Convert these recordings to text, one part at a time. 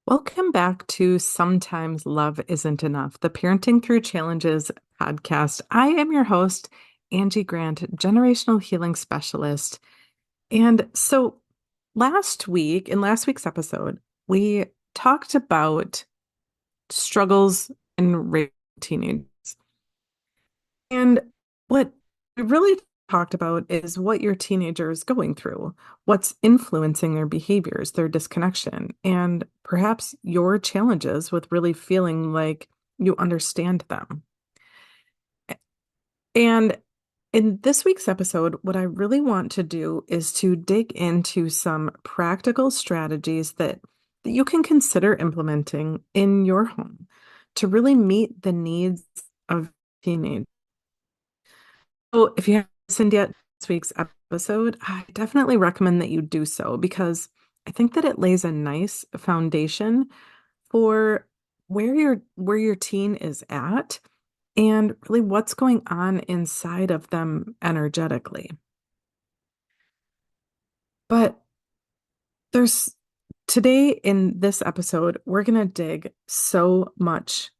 Welcome back to Sometimes Love Isn't Enough, the Parenting Through Challenges podcast. I am your host, Angie Grandt, generational healing specialist. And so in last week's episode, we talked about struggles in raising teenagers. And what we really talked about is what your teenager is going through, what's influencing their behaviors, their disconnection, and perhaps your challenges with really feeling like you understand them. And in this week's episode, what I really want to do is to dig into some practical strategies that you can consider implementing in your home to really meet the needs of teenagers. So if you haven't listened yet to this week's episode, I definitely recommend that you do so because I think that it lays a nice foundation for where your teen is at and really what's going on inside of them energetically. But there's today in this episode, we're going to dig so much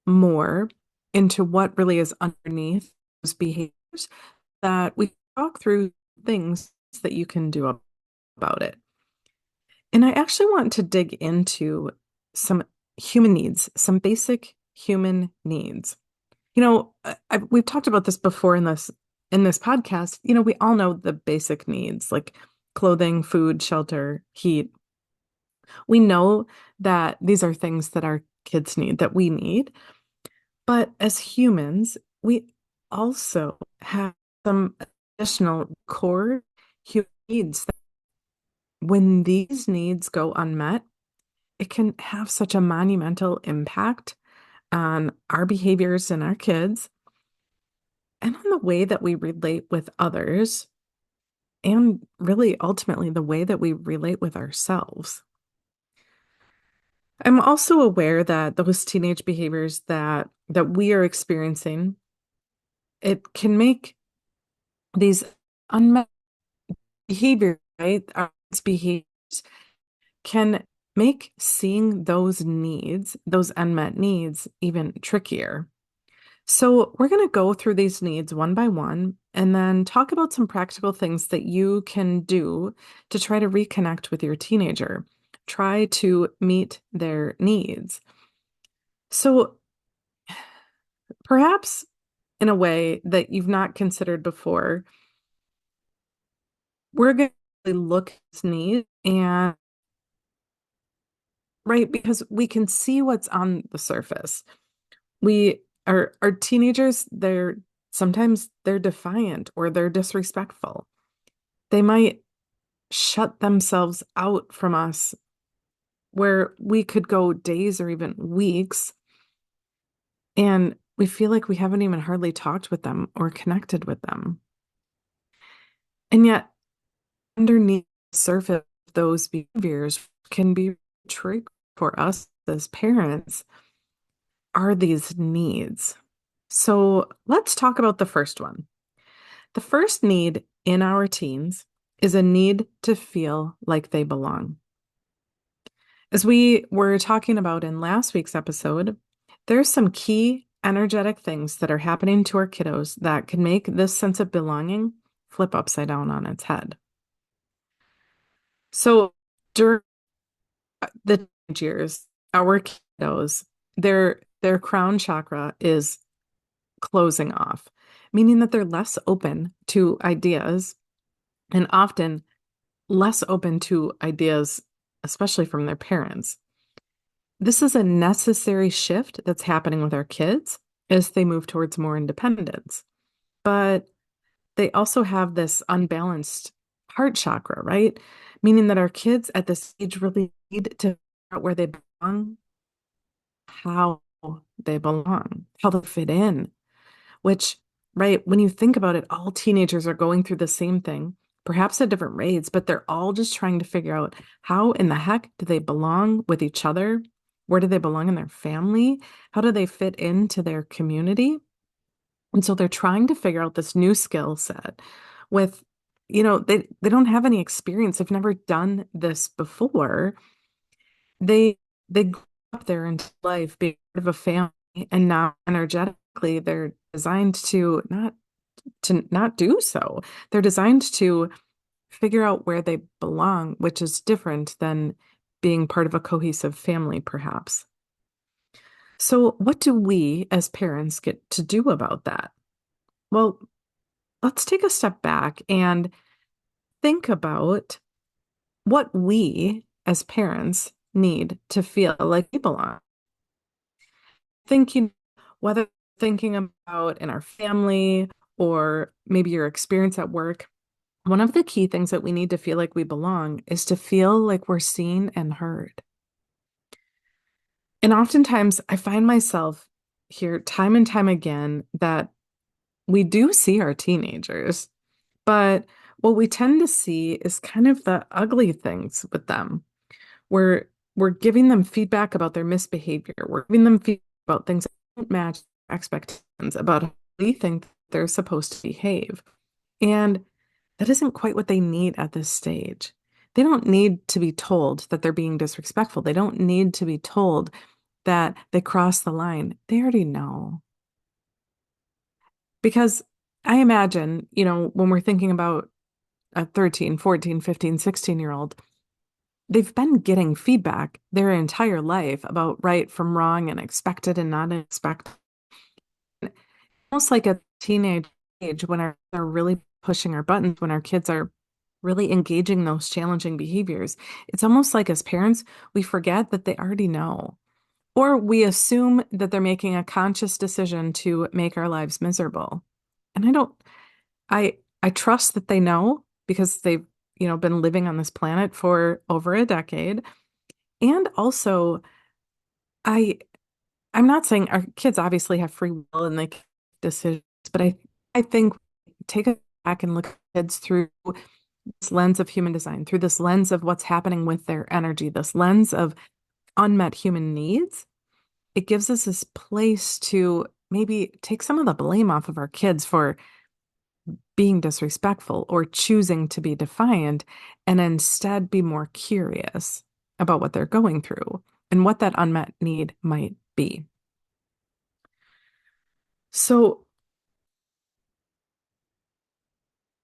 more into what really is underneath those behaviors that we talk through things that you can do about it. And I actually want to dig into some human needs, some basic human needs. We've talked about this before in this podcast. We all know the basic needs like clothing, food, shelter, heat. We know that these are things that our kids need, that we need. But as humans, we also have some additional core human needs that when these needs go unmet, it can have such a monumental impact on our behaviors and our kids and on the way that we relate with others and really ultimately the way that we relate with ourselves. I'm also aware that those teenage behaviors that we are experiencing, it can make these unmet behaviors, right? These behaviors can make seeing those needs, those unmet needs, even trickier. So, we're going to go through these needs one by one and then talk about some practical things that you can do to try to reconnect with your teenager, try to meet their needs. So, perhaps in a way that you've not considered before, we're going to look at this need and right because we can see what's on the surface. We our teenagers, they're defiant or they're disrespectful. They might shut themselves out from us where we could go days or even weeks and we feel like we haven't even hardly talked with them or connected with them. And yet underneath the surface of those behaviors can be tricky for us as parents are these needs. So let's talk about the first one. The first need in our teens is a need to feel like they belong. As we were talking about in last week's episode, there's some key energetic things that are happening to our kiddos that can make this sense of belonging flip upside down on its head. So during the teenage years, our kiddos, their crown chakra is closing off, meaning that they're less open to ideas and often less open to ideas, especially from their parents. This is a necessary shift that's happening with our kids as they move towards more independence. But they also have this unbalanced heart chakra, right? Meaning that our kids at this age really need to figure out where they belong, how they belong, how they fit in, which, right, when you think about it, all teenagers are going through the same thing, perhaps at different rates, but they're all just trying to figure out how in the heck do they belong with each other? Where do they belong in their family? How do they fit into their community? And so they're trying to figure out this new skill set with, they don't have any experience. They've never done this before. They they grow up their entire life being part of a family, and now energetically they're designed to not do so. They're designed to figure out where they belong, which is different than being part of a cohesive family, perhaps. So, what do we as parents get to do about that? Well, let's take a step back and think about what we as parents need to feel like we belong. Thinking whether thinking about in our family or maybe your experience at work, one of the key things that we need to feel like we belong is to feel like we're seen and heard. And oftentimes I find myself here time and time again that we do see our teenagers, but what we tend to see is kind of the ugly things with them. We're we're giving them feedback about their misbehavior. We're giving them feedback about things that don't match expectations about how we think they're supposed to behave. And that isn't quite what they need at this stage. They don't need to be told that they're being disrespectful. They don't need to be told that they crossed the line. They already know. Because I imagine, when we're thinking about a 13, 14, 15, 16-year-old, they've been getting feedback their entire life about right from wrong and expected and not expected. Almost like a teenage age when they're really pushing our buttons, when our kids are really engaging those challenging behaviors. It's almost like as parents, we forget that they already know, or we assume that they're making a conscious decision to make our lives miserable. And I trust that they know because they've, been living on this planet for over a decade. And also, I I'm not saying our kids obviously have free will and they can make decisions, but I think take a back and look at kids through this lens of human design, through this lens of what's happening with their energy, this lens of unmet human needs. It gives us this place to maybe take some of the blame off of our kids for being disrespectful or choosing to be defiant and instead be more curious about what they're going through and what that unmet need might be. So,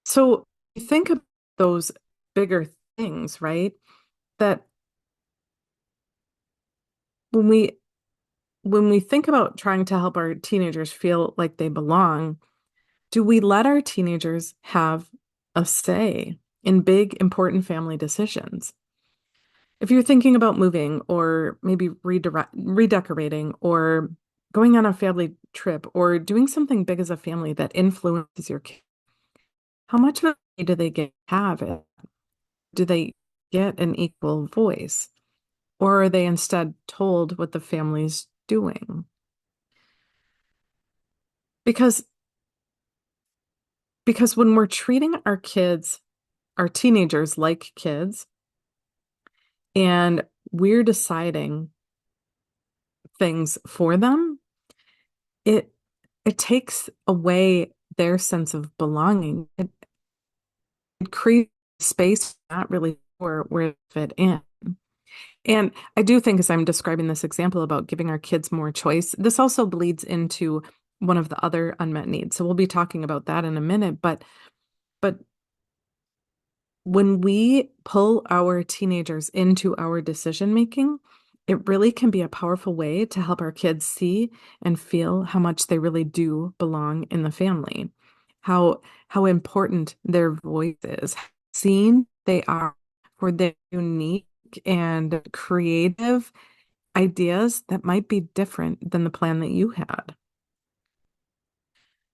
so you think of those bigger things, right? That when we when we think about trying to help our teenagers feel like they belong, do we let our teenagers have a say in big, important family decisions? If you're thinking about moving or maybe redecorating or going on a family trip or doing something big as a family that influences your kids, how much of a say do they get to have it? Do they get an equal voice? Or are they instead told what the family's doing? Because because when we're treating our kids, our teenagers like kids, and we're deciding things for them, it it takes away their sense of belonging. It creates space not really where they fit in. And I do think as I'm describing this example about giving our kids more choice, this also bleeds into one of the other unmet needs. So we'll be talking about that in a minute, but when we pull our teenagers into our decision making, it really can be a powerful way to help our kids see and feel how much they really do belong in the family, how important their voice is, how seen they are for their unique and creative ideas that might be different than the plan that you had.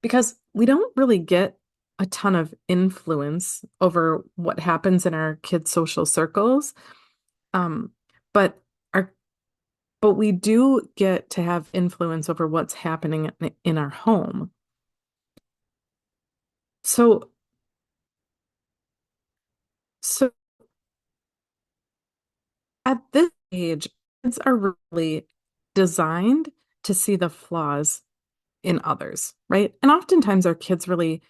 Because we don't really get a ton of influence over what happens in our kids' social circles. Um, but our but we do get to have influence over what's happening in our home. So so at this age, kids are really designed to see the flaws in others, right? And oftentimes our kids really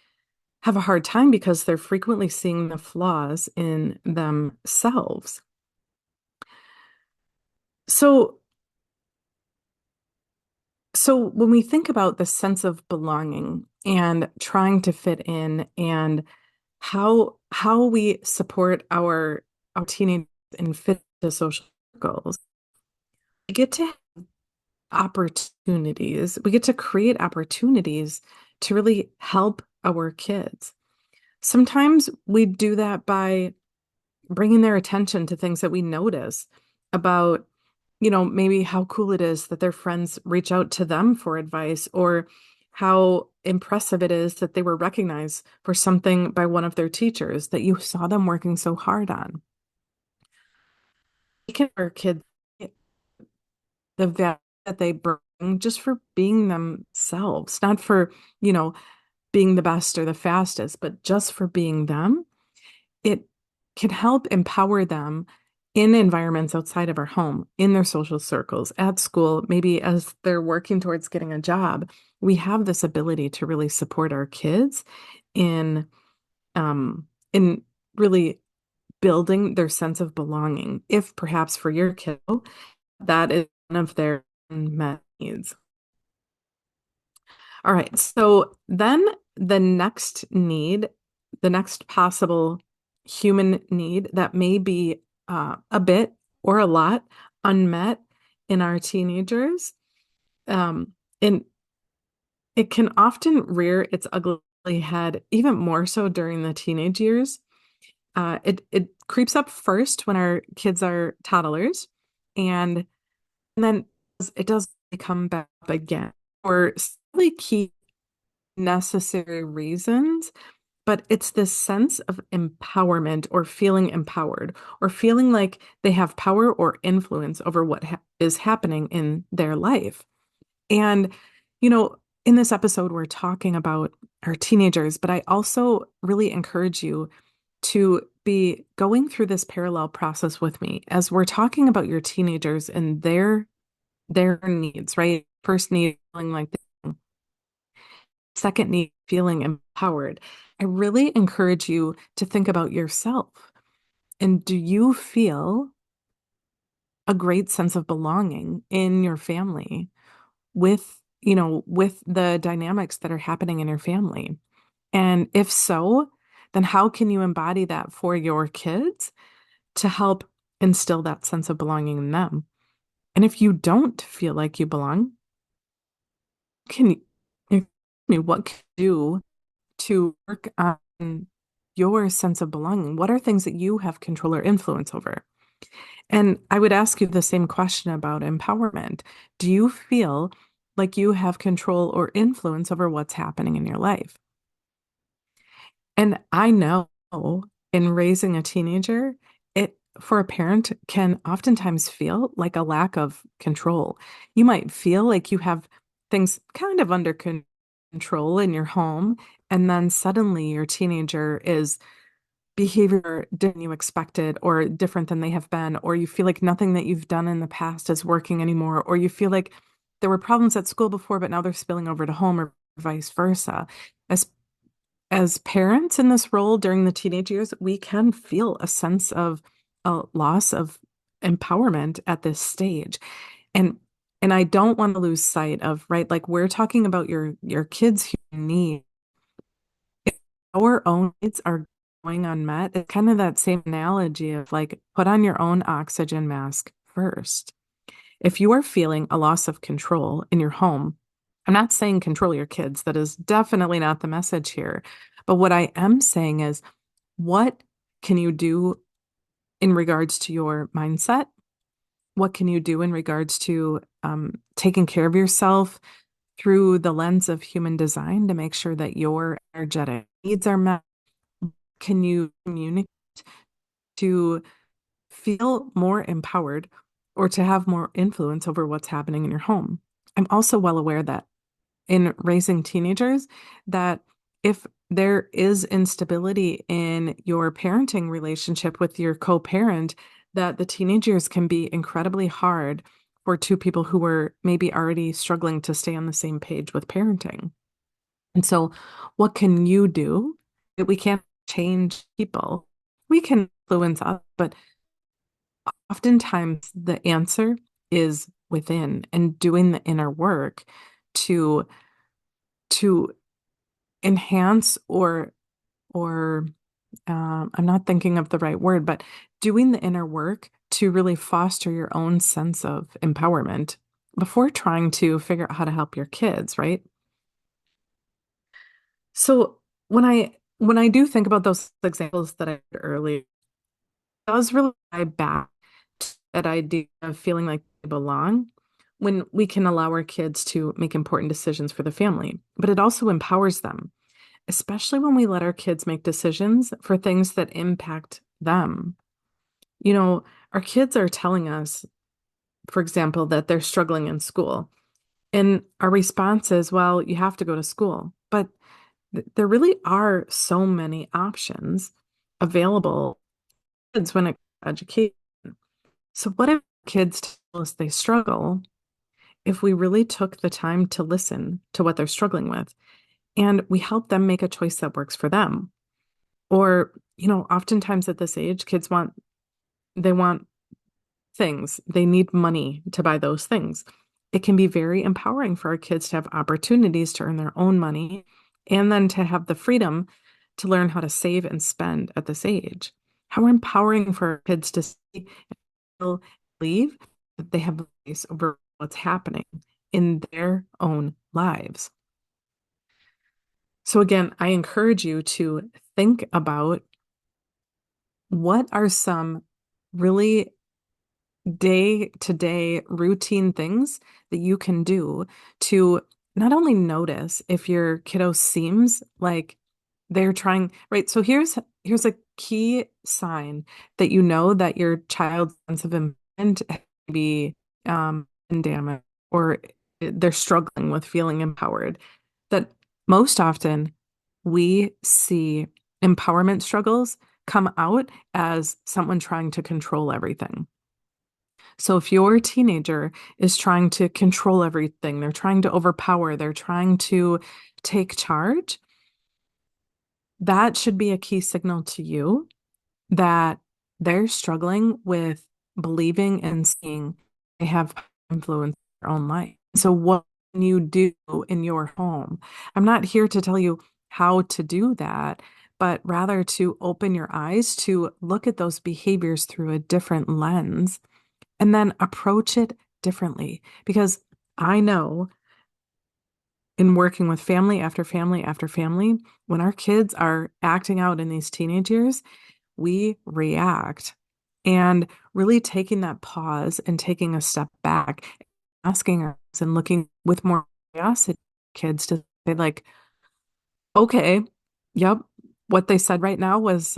have a hard time because they're frequently seeing the flaws in themselves. So, so when we think about the sense of belonging and trying to fit in and how we support our teenagers and fit the social circles, we get to have opportunities. We get to create opportunities to really help our kids. Sometimes we do that by bringing their attention to things that we notice about, maybe how cool it is that their friends reach out to them for advice, or how impressive it is that they were recognized for something by one of their teachers that you saw them working so hard on. We can our kids the value that they bring just for being themselves, not for, you know, being the best or the fastest, but just for being them. It can help empower them in environments outside of our home, in their social circles, at school, maybe as they're working towards getting a job. We have this ability to really support our kids in in really building their sense of belonging. If perhaps for your kiddo, that is one of their unmet needs. All right. So then the next need, the next possible human need that may be a bit or a lot unmet in our teenagers, um, and it can often rear its ugly head, even more so during the teenage years. It creeps up first when our kids are toddlers, and then it does come back up again for really key necessary reasons, but it's this sense of empowerment or feeling empowered or feeling like they have power or influence over what is happening in their life. And, you know, in this episode, we're talking about our teenagers, but I also really encourage you to be going through this parallel process with me as we're talking about your teenagers and their needs, right? First need feeling like second need feeling empowered. I really encourage you to think about yourself. And do you feel a great sense of belonging in your family with, with the dynamics that are happening in your family? And if so, then how can you embody that for your kids to help instill that sense of belonging in them? And if you don't feel like you belong, can what can you do to work on your sense of belonging? What are things that you have control or influence over? And I would ask you the same question about empowerment. Do you feel like you have control or influence over what's happening in your life? And I know in raising a teenager, it for a parent can oftentimes feel like a lack of control. You might feel like you have things kind of under control in your home, and then suddenly your teenager is behavior than you expected or different than they have been, or you feel like nothing that you've done in the past is working anymore, or you feel like there were problems at school before, but now they're spilling over to home or vice versa. As as parents in this role during the teenage years, we can feel a sense of a loss of empowerment at this stage. And and I don't want to lose sight of, right, like we're talking about your kids' human needs. If our own needs are going unmet, it's kind of that same analogy of like put on your own oxygen mask first. If you are feeling a loss of control in your home, I'm not saying control your kids. That is definitely not the message here. But what I am saying is, what can you do in regards to your mindset? What can you do in regards to taking care of yourself through the lens of human design to make sure that your energetic needs are met? Can you communicate to feel more empowered or to have more influence over what's happening in your home? I'm also well aware that in raising teenagers, that if there is instability in your parenting relationship with your co-parent, that the teenage years can be incredibly hard for two people who were maybe already struggling to stay on the same page with parenting. And so, what can you do? We can't change people. We can influence us, but oftentimes the answer is within and doing the inner work to to enhance or I'm not thinking of the right word, but doing the inner work to really foster your own sense of empowerment before trying to figure out how to help your kids, right? So when I do think about those examples that I had earlier, it does really tie back to that idea of feeling like they belong when we can allow our kids to make important decisions for the family, but it also empowers them, especially when we let our kids make decisions for things that impact them. You know, our kids are telling us, for example, that they're struggling in school. And our response is, well, you have to go to school. But there really are so many options available to kids when it comes to education. So what if kids tell us they struggle if we really took the time to listen to what they're struggling with and we help them make a choice that works for them? Or, oftentimes at this age, they want things. They need money to buy those things. It can be very empowering for our kids to have opportunities to earn their own money and then to have the freedom to learn how to save and spend at this age. How empowering for our kids to see and believe that they have a voice over what's happening in their own lives. So again, I encourage you to think about what are some really day-to-day routine things that you can do to not only notice if your kiddo seems like they're trying, right? So here's a key sign that you know that your child's sense of empowerment may be damaged or they're struggling with feeling empowered. That most often we see empowerment struggles come out as someone trying to control everything. So if your teenager is trying to control everything, they're trying to overpower, they're trying to take charge, that should be a key signal to you that they're struggling with believing and seeing they have influence in their own life. So what can you do in your home? I'm not here to tell you how to do that, but rather to open your eyes to look at those behaviors through a different lens and then approach it differently. Because I know in working with family after family after family, when our kids are acting out in these teenage years, we react. And really taking that pause and taking a step back, asking us and looking with more curiosity at kids to say, like, okay, yep, what they said right now was,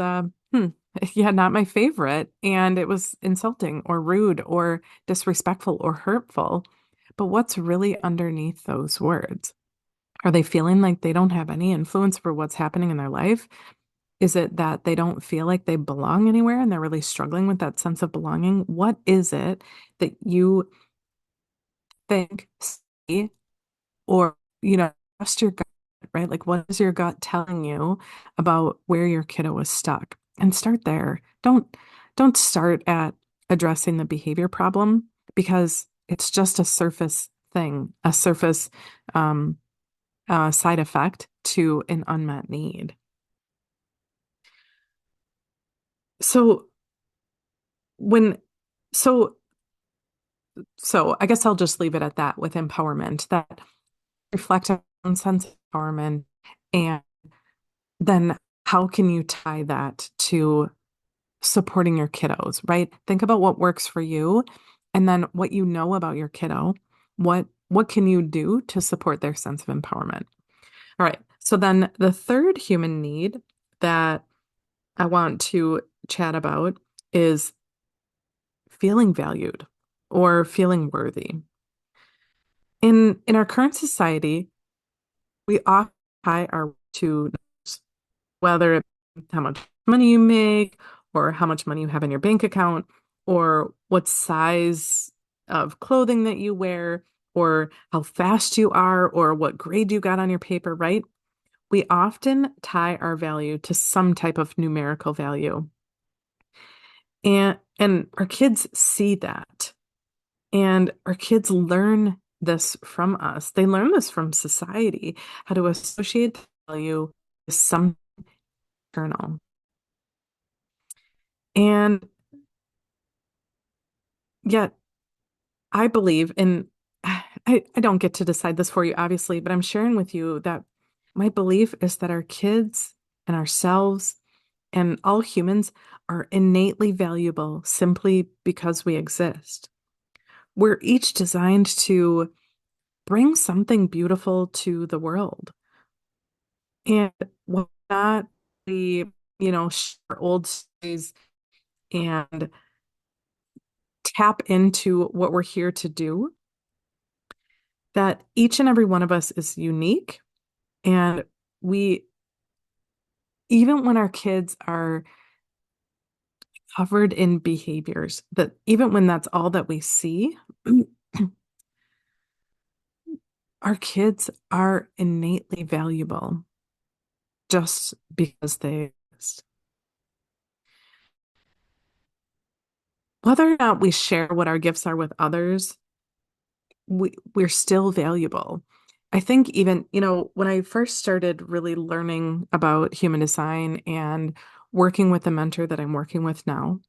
yeah, not my favorite. And it was insulting or rude or disrespectful or hurtful. But what's really underneath those words? Are they feeling like they don't have any influence for what's happening in their life? Is it that they don't feel like they belong anywhere and they're really struggling with that sense of belonging? What is it that you think, see, or, trust your gut, right? Like, what is your gut telling you about where your kiddo is stuck? And start there. Don't start at addressing the behavior problem because it's just a surface thing, a surface side effect to an unmet need. So when so so I guess I'll just leave it at that with empowerment, that reflect on sense of empowerment, and then how can you tie that to supporting your kiddos, right? Think about what works for you and then what you know about your kiddo. What can you do to support their sense of empowerment? All right. So then the third human need that I want to chat about is feeling valued or feeling worthy. In our current society, we often tie our to numbers, whether it's how much money you make or how much money you have in your bank account or what size of clothing that you wear or how fast you are or what grade you got on your paper, right? We often tie our value to some type of numerical value. And our kids see that. And our kids learn this from us. They learn this from society, how to associate value with some external. And yet, I believe in, I don't get to decide this for you, obviously, but I'm sharing with you that my belief is that our kids and ourselves and all humans are innately valuable simply because we exist. We're each designed to bring something beautiful to the world. And why not we, share old stories and tap into what we're here to do, that each and every one of us is unique. And we, even when our kids are covered in behaviors, that even when that's all that we see, our kids are innately valuable just because they exist. Whether or not we share what our gifts are with others, we're still valuable. I think even, when I first started really learning about human design and working with the mentor that I'm working with now,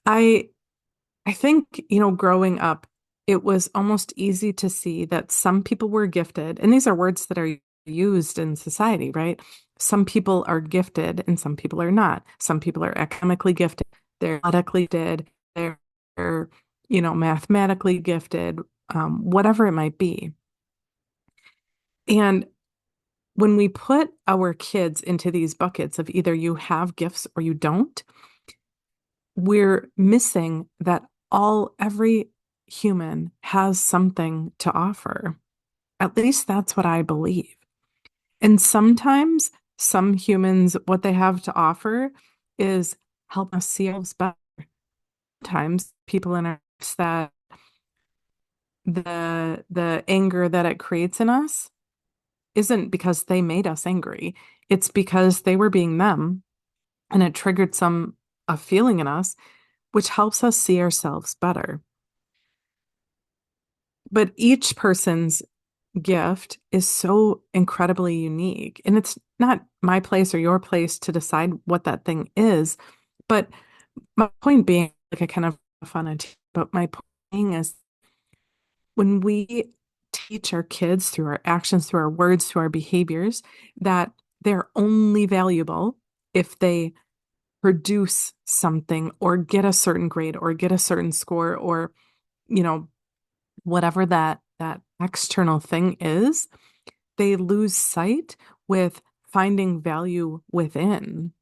I I think, growing up, it was almost easy to see that some people were gifted, and these are words that are used in society, right? Some people are gifted and some people are not. Some people are academically gifted, they're athletically gifted, they're, mathematically gifted, whatever it might be. And when we put our kids into these buckets of either you have gifts or you don't, we're missing that every human has something to offer. At least that's what I believe. And sometimes some humans, what they have to offer is help us see ourselves better. Sometimes people in our lives that the anger that it creates in us isn't because they made us angry. It's because they were being them and it triggered a feeling in us, which helps us see ourselves better. But each person's gift is so incredibly unique. And it's not my place or your place to decide what that thing is. But my point being, like I kind of fun it, but my point being is when we teach our kids through our actions, through our words, through our behaviors, that they're only valuable if they produce something or get a certain grade or get a certain score or, you know, whatever that external thing is, they lose sight with finding value within,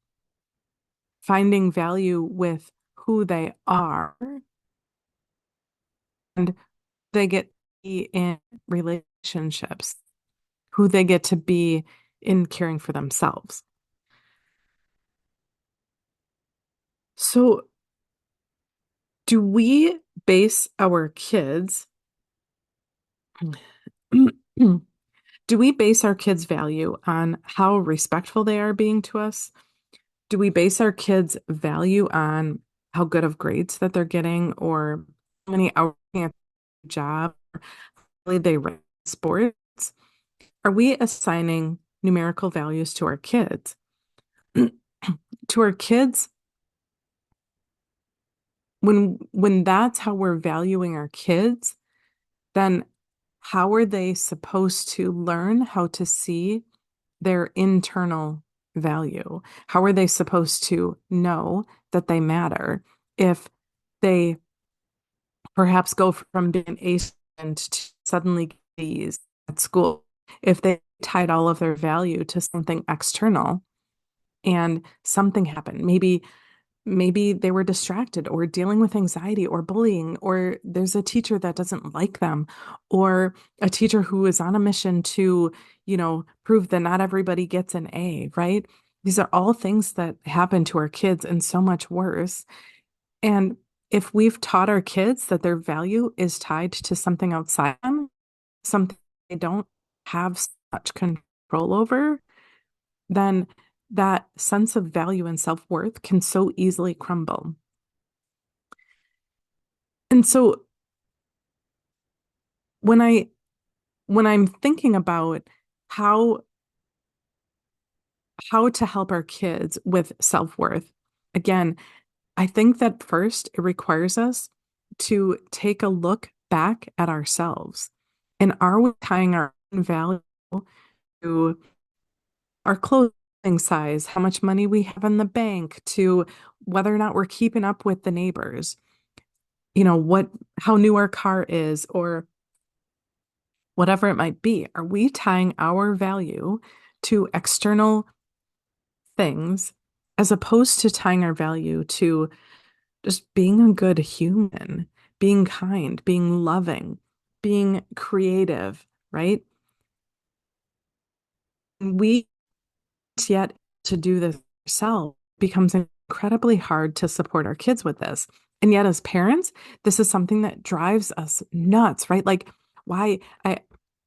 finding value with who they are, and they get to be in relationships, who they get to be in caring for themselves. So, do we base our kids, do we base our kids' value on how respectful they are being to us? Do we base our kids' value on how good of grades that they're getting or how many hours at the job, really they rate sports? Are we assigning numerical values to our kids? To our kids, when that's how we're valuing our kids, then how are they supposed to learn how to see their internal value? How are they supposed to know that they matter if they perhaps go from being A student to suddenly B's at school? If they tied all of their value to something external and something happened, maybe they were distracted or dealing with anxiety or bullying, or there's a teacher that doesn't like them, or a teacher who is on a mission to, prove that not everybody gets an A, right? These are all things that happen to our kids and so much worse. And if we've taught our kids that their value is tied to something outside them, something they don't have such control over, then that sense of value and self-worth can so easily crumble. And so when I when I'm thinking about how how to help our kids with self-worth, again, I think that first it requires us to take a look back at ourselves. And are we tying our own value to our clothing size, how much money we have in the bank, to whether or not we're keeping up with the neighbors, how new our car is, or whatever it might be? Are we tying our value to external things as opposed to tying our value to just being a good human, being kind, being loving, being creative, right? We yet to do this ourselves becomes incredibly hard to support our kids with this. And yet as parents, this is something that drives us nuts, right? Like why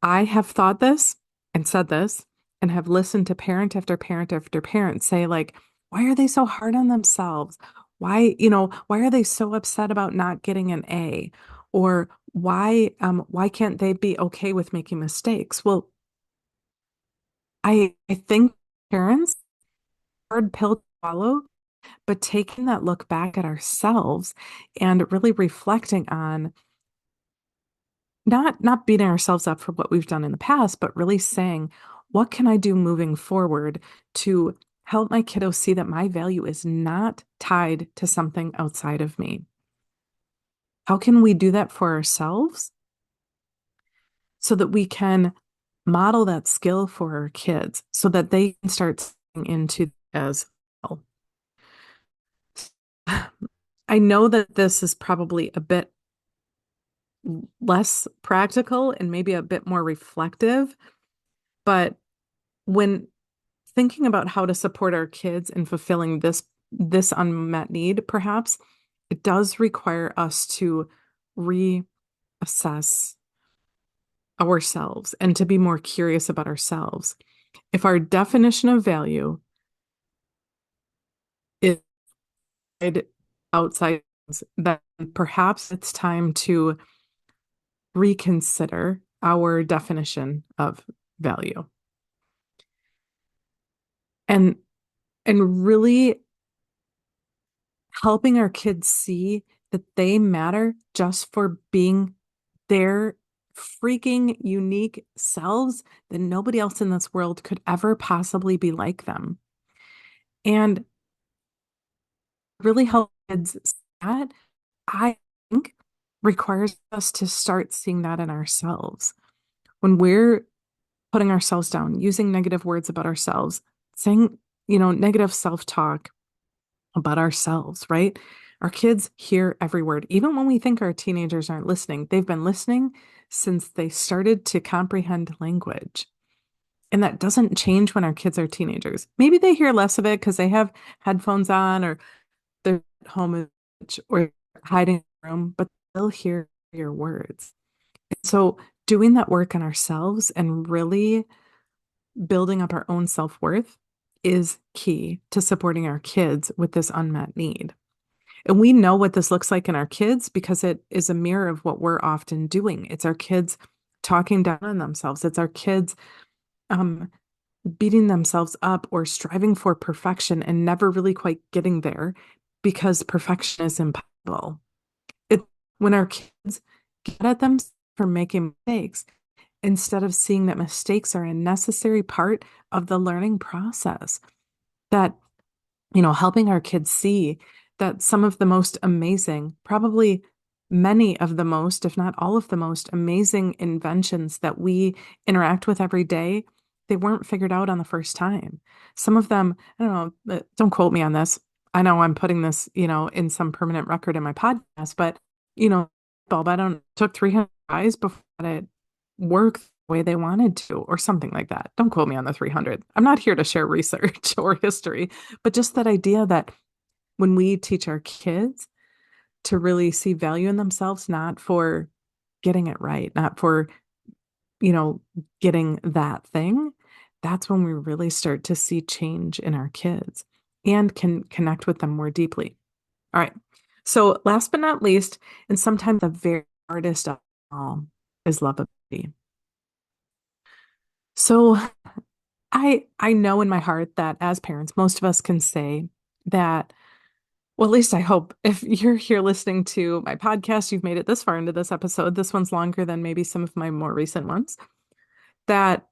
I have thought this and said this and have listened to parent after parent after parent say like, why are they so hard on themselves? Why are they so upset about not getting an A? Or why can't they be okay with making mistakes? Well, I think parents hard pill to swallow, but taking that look back at ourselves and really reflecting on not beating ourselves up for what we've done in the past, but really saying, what can I do moving forward to help my kiddo see that my value is not tied to something outside of me? How can we do that for ourselves so that we can model that skill for our kids so that they can start seeing into as well? I know that this is probably a bit less practical and maybe a bit more reflective, but when thinking about how to support our kids in fulfilling this unmet need, perhaps it does require us to reassess ourselves and to be more curious about ourselves. If our definition of value is outside, then perhaps it's time to reconsider our definition of value and really helping our kids see that they matter just for being their freaking unique selves, that nobody else in this world could ever possibly be like them. And really help kids see that, I think, requires us to start seeing that in ourselves. When we're putting ourselves down, using negative words about ourselves, saying, negative self-talk about ourselves, right? Our kids hear every word. Even when we think our teenagers aren't listening, they've been listening since they started to comprehend language. And that doesn't change when our kids are teenagers. Maybe they hear less of it because they have headphones on or they're at home or hiding in the room, but they'll hear your words. So doing that work on ourselves and really building up our own self-worth is key to supporting our kids with this unmet need. And we know what this looks like in our kids because it is a mirror of what we're often doing. It's our kids talking down on themselves. It's our kids um, beating themselves up or striving for perfection and never really quite getting there because perfection is impossible. It when our kids get at them for making mistakes instead of seeing that mistakes are a necessary part of the learning process, that helping our kids see that some of the most amazing, probably many of the most, if not all of the most amazing inventions that we interact with every day, they weren't figured out on the first time. Some of them, I don't know, don't quote me on this. I know I'm putting this, in some permanent record in my podcast, but, bulb, I don't, took 300 tries before it worked the way they wanted to, or something like that. Don't quote me on the 300. I'm not here to share research or history, but just that idea that when we teach our kids to really see value in themselves, not for getting it right, not for, getting that thing, that's when we really start to see change in our kids and can connect with them more deeply. All right. So last but not least, and sometimes the very hardest of all, is lovability. So I know in my heart that as parents, most of us can say that, well, at least I hope if you're here listening to my podcast, you've made it this far into this episode. This one's longer than maybe some of my more recent ones. That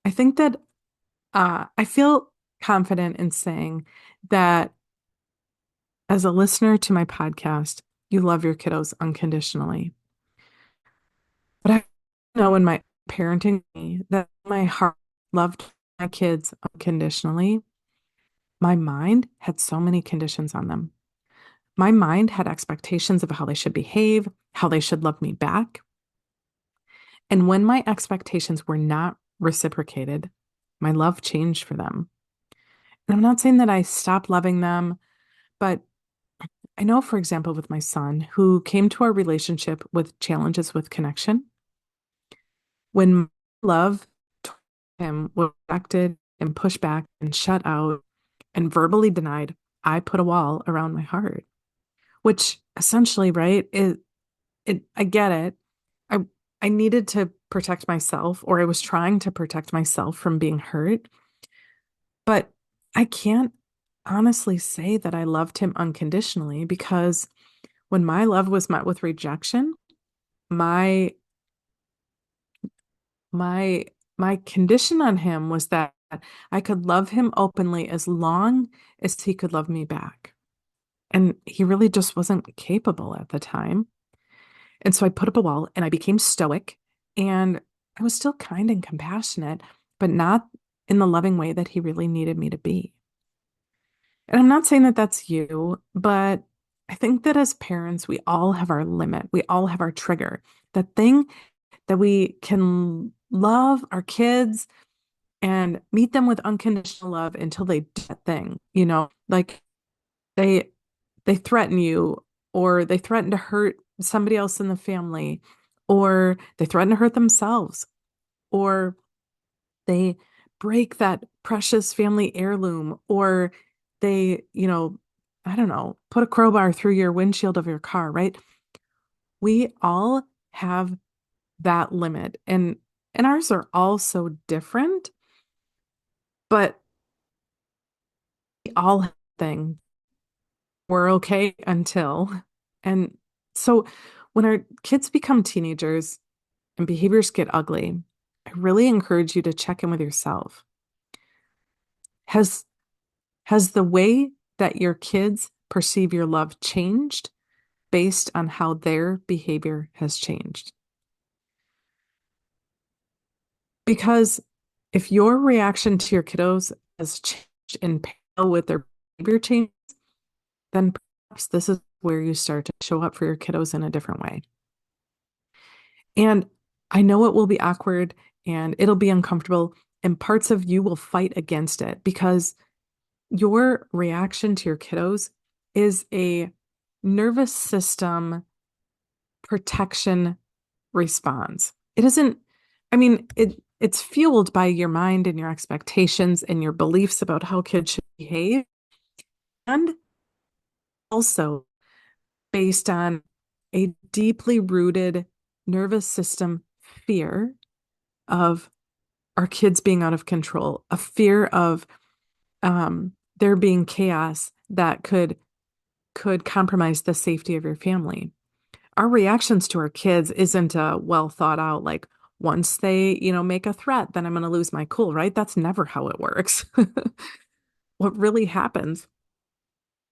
I think that I feel confident in saying that as a listener to my podcast, you love your kiddos unconditionally. But I know in my parenting that my heart loved my kids unconditionally. My mind had so many conditions on them. My mind had expectations of how they should behave, how they should love me back. And when my expectations were not reciprocated, my love changed for them. And I'm not saying that I stopped loving them, but I know, for example, with my son, who came to our relationship with challenges with connection, when my love toward him was rejected and pushed back and shut out and verbally denied, I put a wall around my heart, which essentially, right, I get it. I I needed to protect myself, or I was trying to protect myself from being hurt, but I can't honestly say that I loved him unconditionally because when my love was met with rejection, my my my condition on him was that I could love him openly as long as he could love me back. And he really just wasn't capable at the time. And so I put up a wall and I became stoic and I was still kind and compassionate, but not in the loving way that he really needed me to be. And I'm not saying that that's you, but I think that as parents, we all have our limit. We all have our trigger. The thing that we can love our kids and meet them with unconditional love until they do that thing, like they they threaten you or they threaten to hurt somebody else in the family or they threaten to hurt themselves or they break that precious family heirloom or they, I don't know, put a crowbar through your windshield of your car, right? We all have that limit and ours are all so different, but we all have things we're okay until. And so when our kids become teenagers and behaviors get ugly, I really encourage you to check in with yourself. Has has the way that your kids perceive your love changed based on how their behavior has changed? Because if your reaction to your kiddos has changed in parallel with their behavior change, then perhaps this is where you start to show up for your kiddos in a different way. And I know it will be awkward and it'll be uncomfortable, and parts of you will fight against it because your reaction to your kiddos is a nervous system protection response. It isn't, I mean, it's fueled by your mind and your expectations and your beliefs about how kids should behave, and also based on a deeply rooted nervous system fear of our kids being out of control, a fear of there being chaos that could compromise the safety of your family. Our reactions to our kids isn't well thought out, like once they, make a threat, then I'm going to lose my cool, right? That's never how it works. What really happens,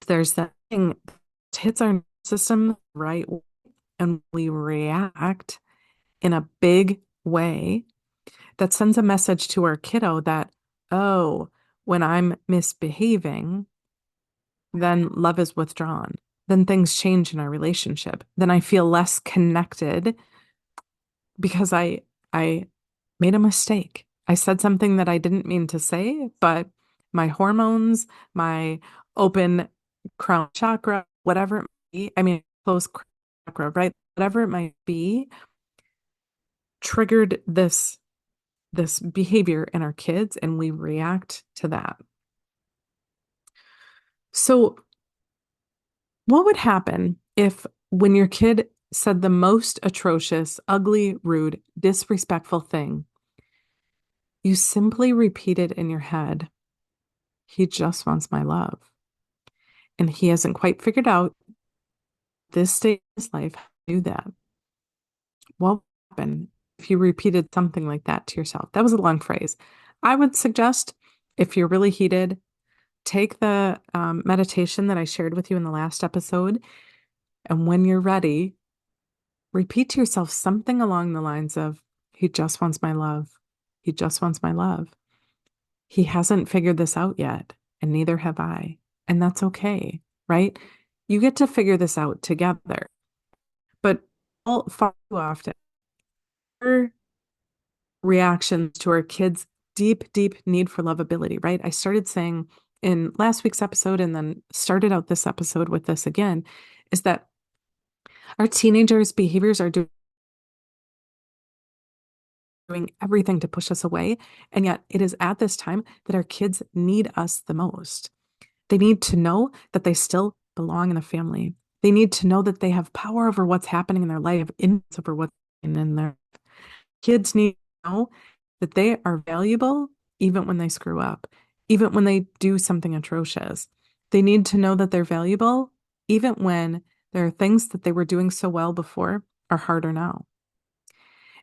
there's that thing that hits our system right and we react in a big way that sends a message to our kiddo that, oh, when I'm misbehaving, then love is withdrawn. Then things change in our relationship. Then I feel less connected because I made a mistake. I said something that I didn't mean to say, but my hormones, my open crown chakra, whatever it might be, I mean, closed chakra, right? Whatever it might be, triggered this behavior in our kids, and we react to that. So, what would happen if when your kid said the most atrocious, ugly, rude, disrespectful thing, you simply repeated in your head, he just wants my love. And he hasn't quite figured out this stage of his life how to do that. What would happen if you repeated something like that to yourself? That was a long phrase. I would suggest if you're really heated, take the meditation that I shared with you in the last episode. And when you're ready, repeat to yourself something along the lines of, he just wants my love. He just wants my love. He hasn't figured this out yet, and neither have I. And that's okay, right? You get to figure this out together. But far too often, our reactions to our kids' deep, deep need for lovability, right? I started saying in last week's episode and then started out this episode with this again, is that our teenagers' behaviors are doing everything to push us away. And yet it is at this time that our kids need us the most. They need to know that they still belong in a family. They need to know that they have power over what's happening in their life, influence over what's in their kids need to know that they are valuable even when they screw up, even when they do something atrocious. They need to know that they're valuable even when there are things that they were doing so well before are harder now.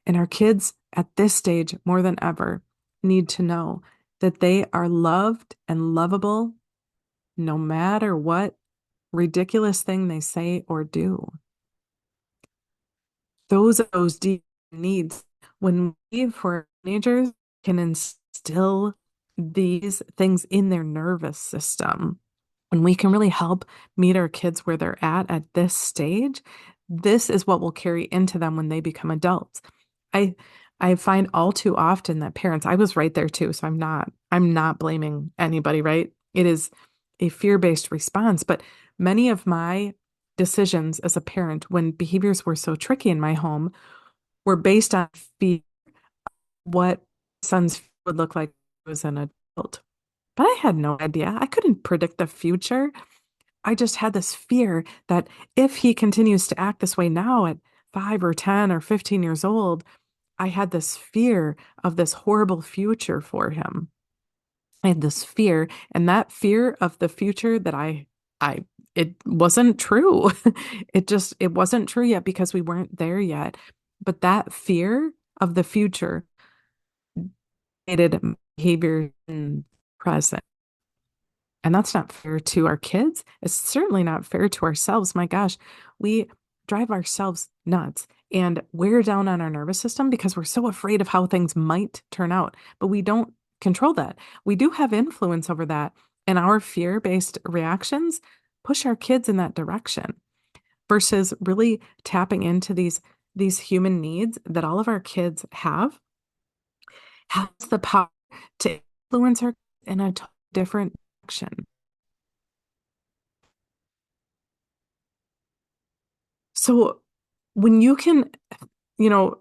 And our kids at this stage, more than ever, need to know that they are loved and lovable no matter what ridiculous thing they say or do. Those are those deep needs. When we, for teenagers, can instill these things in their nervous system, and we can really help meet our kids where they're at this stage, this is what will carry into them when they become adults. I I find all too often that parents, I was right there too, so I'm not blaming anybody, right? It is a fear-based response, but many of my decisions as a parent when behaviors were so tricky in my home were based on fear, what son's would look like as an adult. But I had no idea. I couldn't predict the future. I just had this fear that if he continues to act this way now at 5 or 10 or 15 years old, I had this fear of this horrible future for him. I had this fear, and that fear of the future that I, it wasn't true. It wasn't true yet because we weren't there yet. But that fear of the future created behavior in present. And that's not fair to our kids. It's certainly not fair to ourselves. My gosh, we drive ourselves nuts and wear down on our nervous system because we're so afraid of how things might turn out. But we don't control that. We do have influence over that. And our fear-based reactions push our kids in that direction versus really tapping into these human needs that all of our kids have, has the power to influence our in a different direction. So when you can,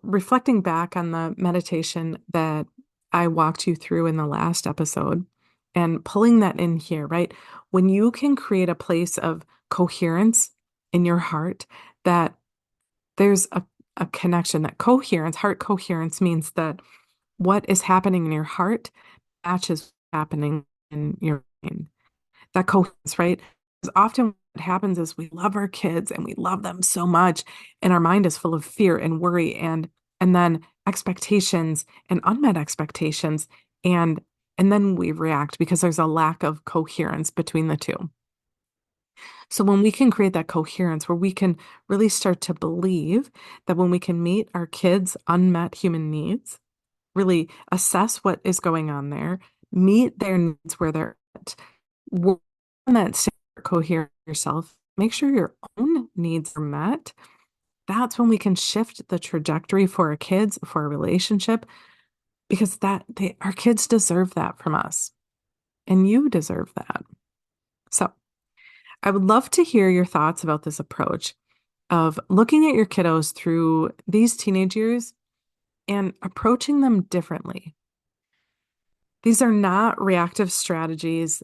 reflecting back on the meditation that I walked you through in the last episode and pulling that in here, right? When you can create a place of coherence in your heart, that there's a connection, that coherence, heart coherence means that what is happening in your heart matches what's happening in your brain. That coherence, right? Because often what happens is we love our kids and we love them so much, and our mind is full of fear and worry and then expectations and unmet expectations, and then we react because there's a lack of coherence between the two. So when we can create that coherence where we can really start to believe that when we can meet our kids' unmet human needs, really assess what is going on there, meet their needs where they're at, work on that state of coherence yourself, make sure your own needs are met. That's when we can shift the trajectory for our kids, for our relationship, because our kids deserve that from us, and you deserve that. So I would love to hear your thoughts about this approach of looking at your kiddos through these teenage years and approaching them differently. These are not reactive strategies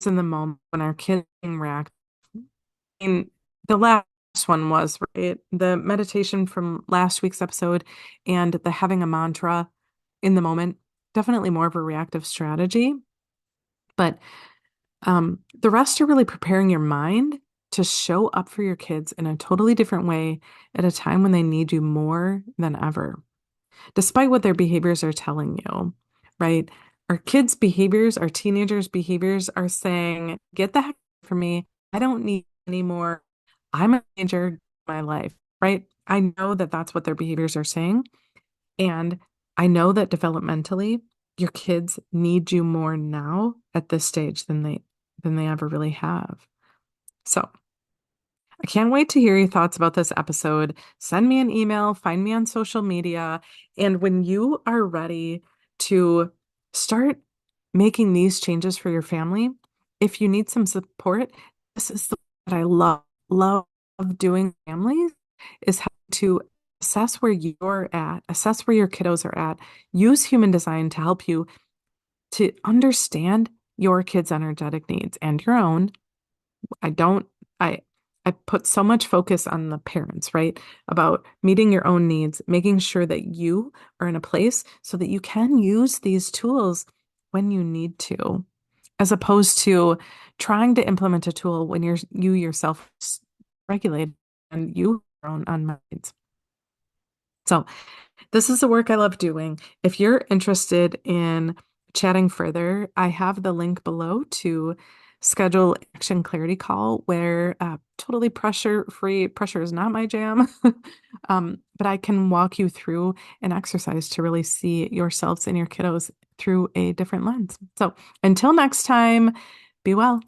in the moment when our kids react. In the last first one was, right? The meditation from last week's episode and the having a mantra in the moment, definitely more of a reactive strategy. But the rest are really preparing your mind to show up for your kids in a totally different way at a time when they need you more than ever, despite what their behaviors are telling you, right? Our kids' behaviors, our teenagers' behaviors are saying, get the heck away from me. I don't need anymore. I'm a teenager in my life, right? I know that that's what their behaviors are saying. And I know that developmentally, your kids need you more now at this stage than they ever really have. So I can't wait to hear your thoughts about this episode. Send me an email, find me on social media, and when you are ready to start making these changes for your family, if you need some support, this is the what I love doing with families is how to assess where you're at, assess where your kiddos are at, use human design to help you to understand your kids' energetic needs and your own. I don't, I, I put so much focus on the parents, right? About meeting your own needs, making sure that you are in a place so that you can use these tools when you need to, as opposed to trying to implement a tool when you yourself regulate and you are on minds. So this is the work I love doing. If you're interested in chatting further, I have the link below to schedule action clarity call where totally pressure free. Pressure is not my jam. But I can walk you through an exercise to really see yourselves and your kiddos through a different lens. So until next time, be well.